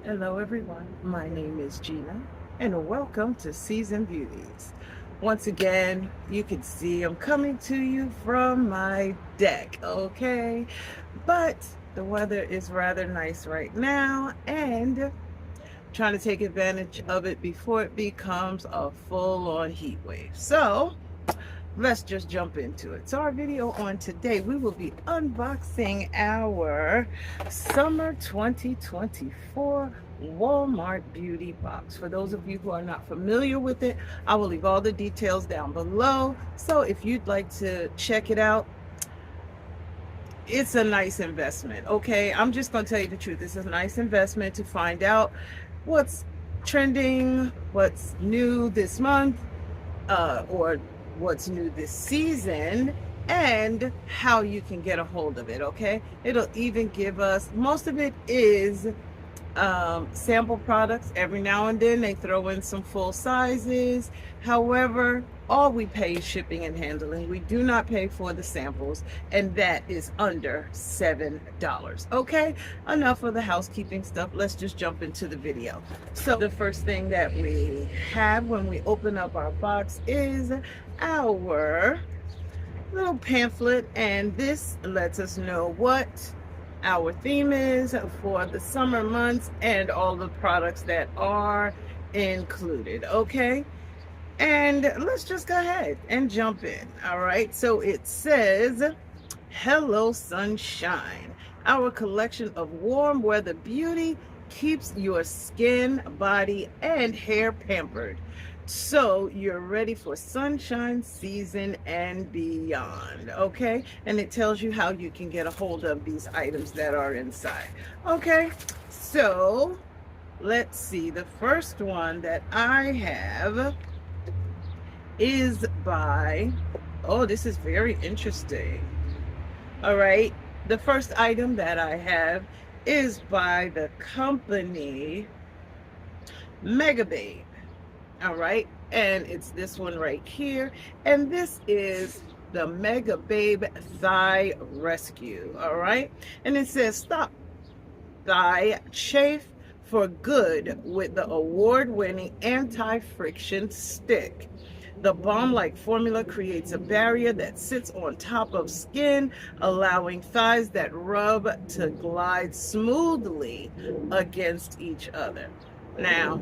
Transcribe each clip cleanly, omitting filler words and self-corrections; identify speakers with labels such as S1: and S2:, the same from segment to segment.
S1: Hello everyone, my name is Gina and welcome to Season Beauties. Once again, you can see I'm coming to you from my deck, okay? But the weather is rather nice right now and trying to take advantage of it before it becomes a full-on heat wave. So let's just jump into it. So our video on today, we will be unboxing our summer 2024 Walmart beauty box. For those of you who are not familiar with it, I will leave all the details down below. So if you'd like to check it out, it's a nice investment. Okay, I'm just going to tell you the truth. It's a nice investment to find out what's trending, what's new this month, or what's new this season, and how you can get a hold of it. Okay, it'll even give us, most of it is sample products. Every now and then they throw in some full sizes. However, all we pay is shipping and handling. We do not pay for the samples, and that is under $7. Okay, enough of the housekeeping stuff. Let's just jump into the video. So the first thing that we have when we open up our box is our little pamphlet, and this lets us know what our theme is for the summer months and all the products that are included. Okay, and let's just go ahead and jump in. All right, so it says, hello sunshine, our collection of warm weather beauty keeps your skin, body, and hair pampered, so you're ready for sunshine season and beyond. Okay, and it tells you how you can get a hold of these items that are inside. Okay, so let's see. The first one that I have is by, oh, this is very interesting. All right, the first item that I have is by the company Megababe. All right, and it's this one right here, and this is the Megababe Thigh Rescue. All right, and it says stop thigh chafe for good with the award-winning anti-friction stick. The balm-like formula creates a barrier that sits on top of skin, allowing thighs that rub to glide smoothly against each other. Now,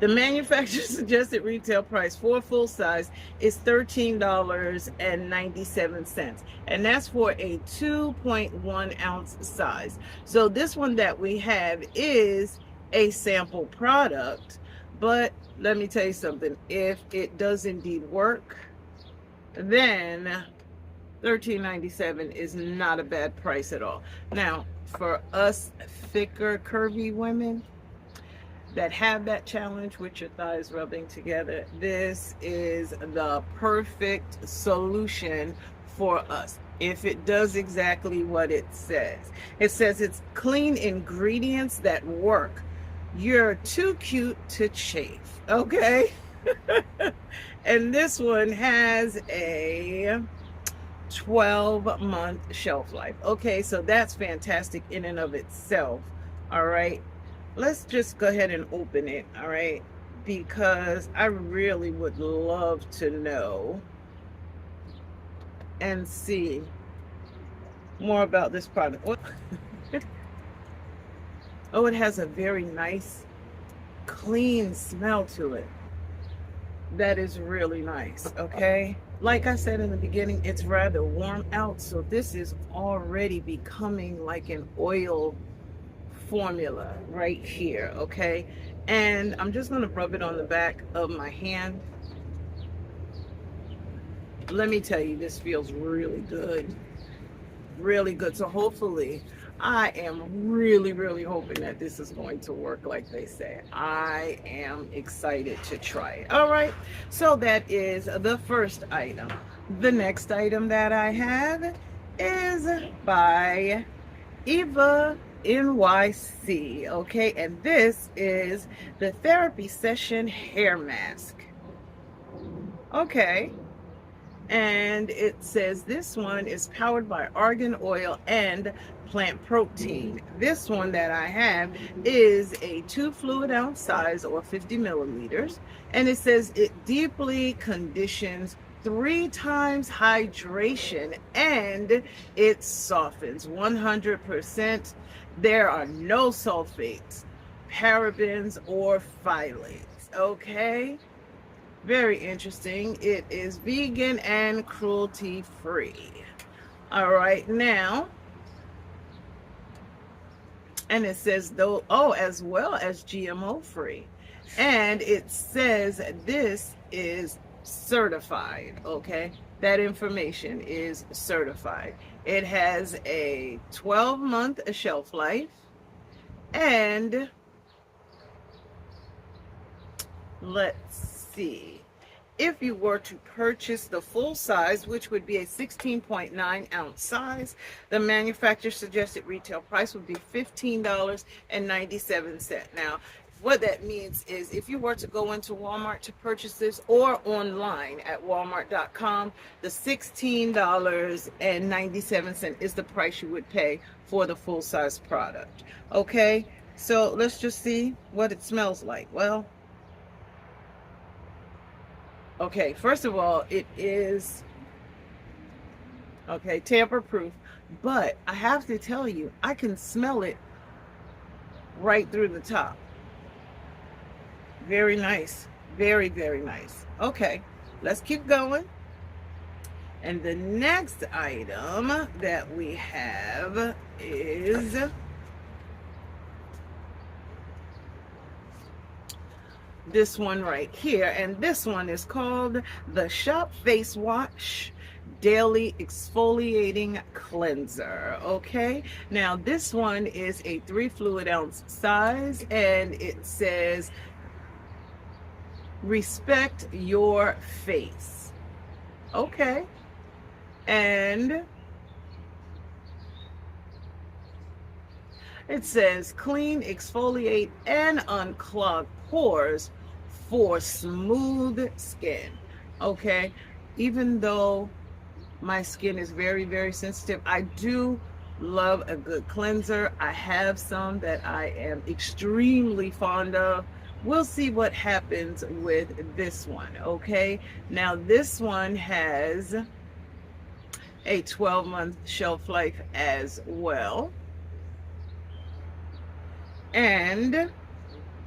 S1: the manufacturer's suggested retail price for full size is $13.97, and that's for a 2.1 ounce size. So this one that we have is a sample product, but let me tell you something. If it does indeed work, then $13.97 is not a bad price at all. Now, for us thicker, curvy women that have that challenge with your thighs rubbing together, this is the perfect solution for us if it does exactly what it says. It says it's clean ingredients that work. You're too cute to chafe. Okay. And this one has a 12-month shelf life. Okay, so that's fantastic in and of itself. All right, let's just go ahead and open it. All right, because I really would love to know and see more about this product. Oh, it has a very nice clean smell to it. That is really nice. Okay, like I said in the beginning, it's rather warm out, so this is already becoming like an oil formula right here. Okay, and I'm just going to rub it on the back of my hand. Let me tell you, this feels really good, really good. So hopefully, I am really hoping that this is going to work like they say. I am excited to try it. All right, so that is the first item. The next item that I have is by Eva NYC. Okay, and this is the therapy session hair mask. Okay, and it says this one is powered by argan oil and plant protein. This one that I have is a 2 fluid ounce size, or 50 milliliters, and it says it deeply conditions, 3 times hydration, and it softens 100%. There are no sulfates, parabens, or phthalates. Okay, very interesting. It is vegan and cruelty free. All right, now, and it says though, oh, as well as GMO free, and it says this is certified. Okay, that information is certified. It has a 12-month shelf life, and let's see, if you were to purchase the full size, which would be a 16.9 ounce size, the manufacturer suggested retail price would be $15.97. Now, what that means is if you were to go into Walmart to purchase this, or online at walmart.com, the $16.97 is the price you would pay for the full size product. Okay, so let's just see what it smells like. Well, okay, first of all, it is, okay, tamper proof, but I have to tell you, I can smell it right through the top. Very nice. Very, very nice. Okay, let's keep going. And the next item that we have is this one right here, and this one is called the Shop Face Wash Daily Exfoliating Cleanser. Okay, now this one is a 3 fluid ounce size, and it says respect your face. Okay, and it says clean, exfoliate, and unclog pores for smooth skin. Okay, even though my skin is very, very sensitive, I do love a good cleanser. I have some that I am extremely fond of. We'll see what happens with this one. Okay, now this one has a 12-month shelf life as well, and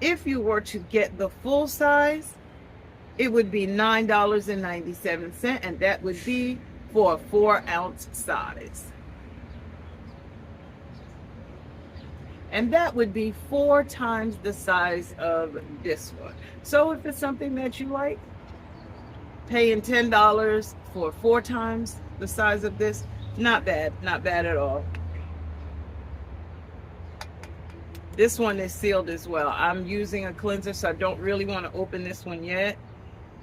S1: if you were to get the full size, it would be $9.97, and that would be for a 4 ounce size. And that would be 4 times the size of this one. So if it's something that you like, paying $10 for 4 times the size of this, not bad, not bad at all. This one is sealed as well. I'm using a cleanser, so I don't really want to open this one yet,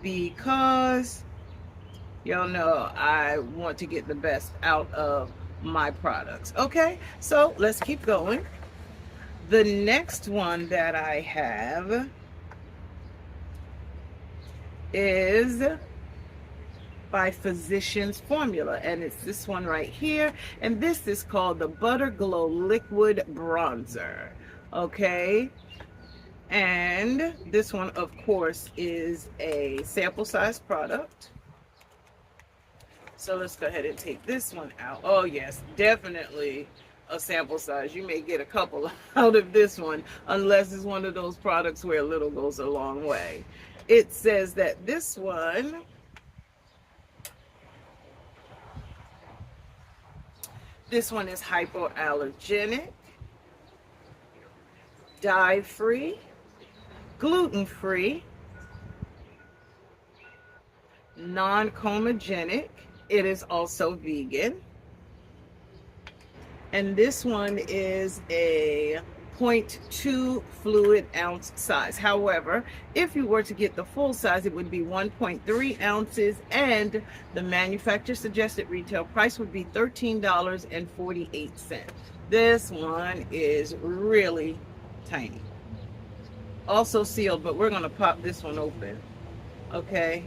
S1: because y'all know I want to get the best out of my products. Okay, so let's keep going. The next one that I have is by Physicians Formula, and it's this one right here, and this is called the Butter Glow Liquid Bronzer. Okay, and this one, of course, is a sample size product. So let's go ahead and take this one out. Oh yes, definitely a sample size. You may get a couple out of this one, unless it's one of those products where a little goes a long way. It says that this one is hypoallergenic, dye-free, gluten-free, non-comedogenic. It is also vegan. And this one is a 0.2 fluid ounce size. However, if you were to get the full size, it would be 1.3 ounces, and the manufacturer suggested retail price would be $13.48. This one is really tiny. Also sealed, but we're going to pop this one open. Okay.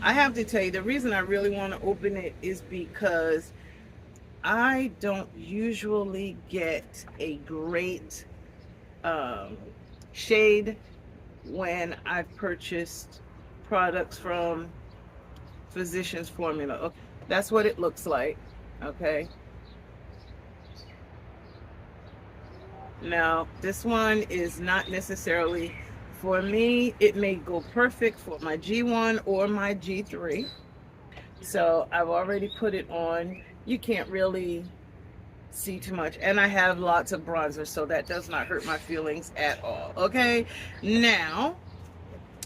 S1: I have to tell you, the reason I really want to open it is because I don't usually get a great shade when I've purchased products from Physicians Formula. Okay, that's what it looks like. Okay. Now, this one is not necessarily for me. It may go perfect for my G1 or my G3. So I've already put it on. You can't really see too much, and I have lots of bronzer, so that does not hurt my feelings at all. Okay, now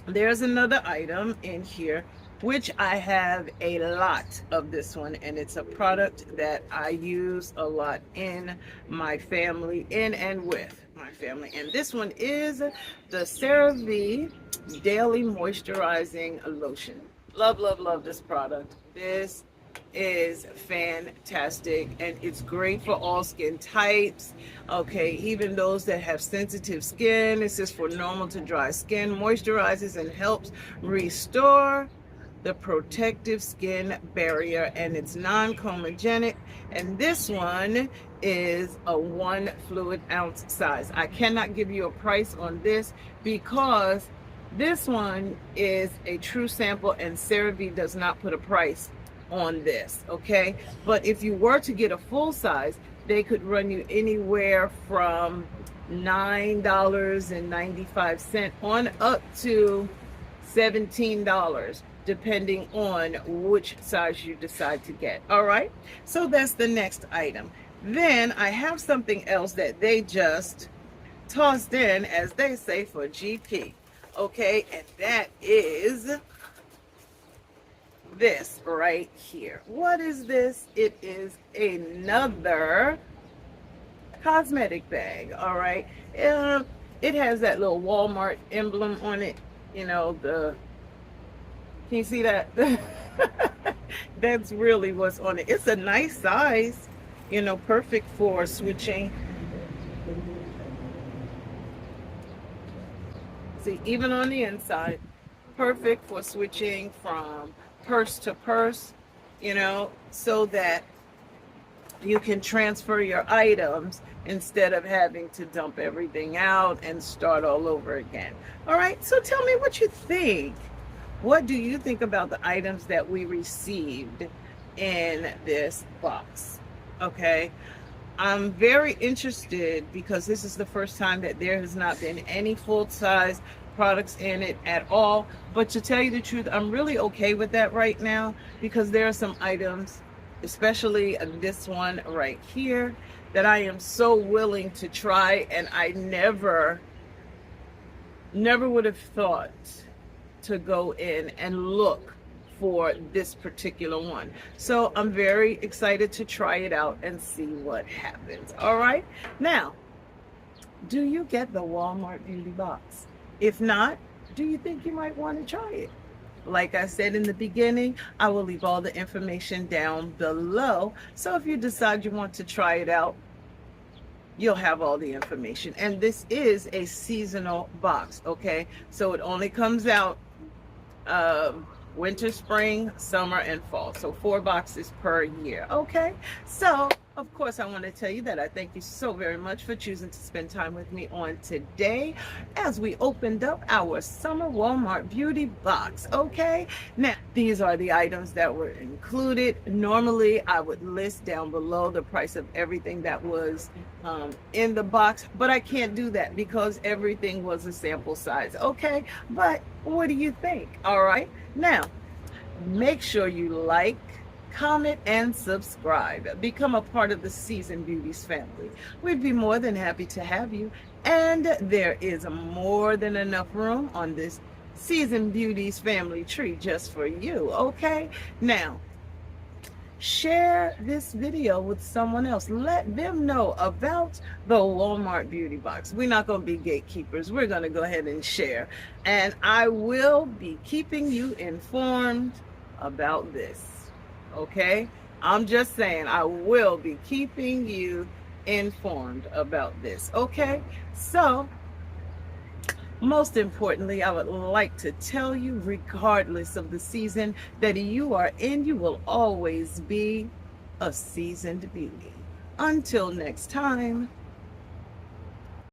S1: there's another item in here which I have a lot of this one, and it's a product that I use a lot in my family, in and with my family, and this one is the CeraVe Daily Moisturizing Lotion. Love, love, love this product. This is fantastic, and it's great for all skin types. Okay, even those that have sensitive skin. This is for normal to dry skin. Moisturizes and helps restore the protective skin barrier, and it's non-comedogenic, and this one is a 1 fluid ounce size. I cannot give you a price on this because this one is a true sample, and CeraVe does not put a price on this. Okay, but if you were to get a full size, they could run you anywhere from $9.95 on up to $17, depending on which size you decide to get. All right, so that's the next item. Then I have something else that they just tossed in, as they say, for GP. Okay, and that is this right here. What is this? It is another cosmetic bag. All right, it has that little Walmart emblem on it. You know, can you see that? That's really what's on it. It's a nice size, you know, perfect for switching. See, even on the inside, perfect for switching from purse to purse, you know, so that you can transfer your items instead of having to dump everything out and start all over again. All right, so tell me what you think. What do you think about the items that we received in this box? Okay, I'm very interested because this is the first time that there has not been any full-size products in it at all. But to tell you the truth, I'm really okay with that right now, because there are some items, especially this one right here, that I am so willing to try, and I never would have thought to go in and look for this particular one. So I'm very excited to try it out and see what happens. All right, now, do you get the Walmart beauty box? If not, do you think you might want to try it? Like I said in the beginning, I will leave all the information down below, so if you decide you want to try it out, you'll have all the information. And this is a seasonal box. Okay, so it only comes out winter, spring, summer, and fall. So 4 boxes per year. Okay, so of course I want to tell you that I thank you so very much for choosing to spend time with me on today as we opened up our summer Walmart beauty box. Okay, now these are the items that were included. Normally I would list down below the price of everything that was in the box, but I can't do that because everything was a sample size. Okay, but what do you think? All right, now make sure you like, comment, and subscribe. Become a part of the Season Beauties family. We'd be more than happy to have you, and there is more than enough room on this Season Beauties family tree just for you. Okay, now share this video with someone else. Let them know about the Walmart beauty box. We're not going to be gatekeepers. We're going to go ahead and share, and I will be keeping you informed about this. Okay, I'm just saying, I will be keeping you informed about this. Okay, so most importantly, I would like to tell you, regardless of the season that you are in, you will always be a seasoned beauty. Until next time,